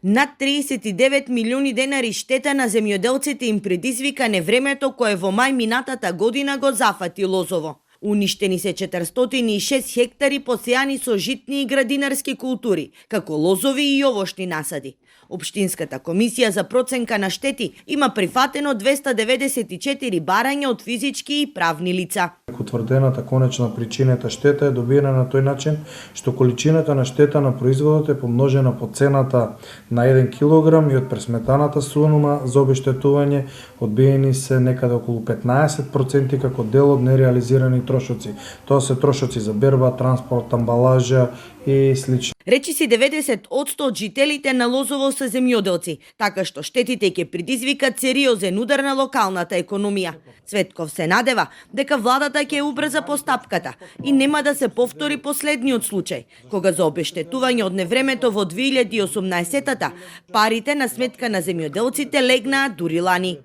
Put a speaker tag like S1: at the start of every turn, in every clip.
S1: Над 39 милиони денари штета на земјоделците им предизвика невремето кое во мај минатата година го зафати Лозово. Уништени се 406 хектари посејани со житни и градинарски култури, како лозови и јовошни насади. Општинската комисија за проценка на штети има прифатено 294 барања од физички и правни лица.
S2: Утврдената конечна причинета штета е добиена на тој начин што количината на штета на производот е помножена по цената на 1 килограм и од пресметаната сума за обештетување одбиени се некаде околу 15% како дел од нереализирани трошоци. Тоа се трошоци за берба, транспорт, амбалажа и слични.
S1: Речиси 90% од жителите на Лозово се земјоделци, така што штетите ќе предизвикат сериозен удар на локалната економија. Цветков се надева дека владата ќе убрза постапката и нема да се повтори последниот случај, кога за обештетување од невремето во 2018-та парите на сметка на земјоделците легнаа дури лани.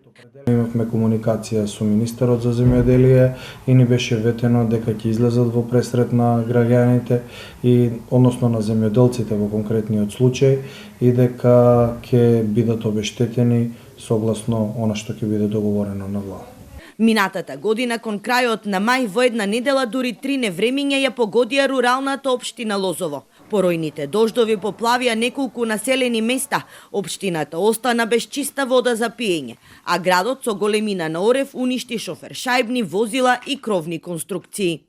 S2: Имавме комуникација со министерот за земјоделие и ни беше ветено дека ќе излезат во пресрет на граѓаните и односно на земјоделците во конкретниот случај и дека ќе бидат обештетени согласно она што ќе биде договорено на влада.
S1: Минатата година кон крајот на мај во една недела дури 3 невремиња ја погодија руралната општина Лозово. Поројните дождови поплавија неколку населени места, општината остана без чиста вода за пиење, а градот со големина на орев уништи шофершајбни возила и кровни конструкции.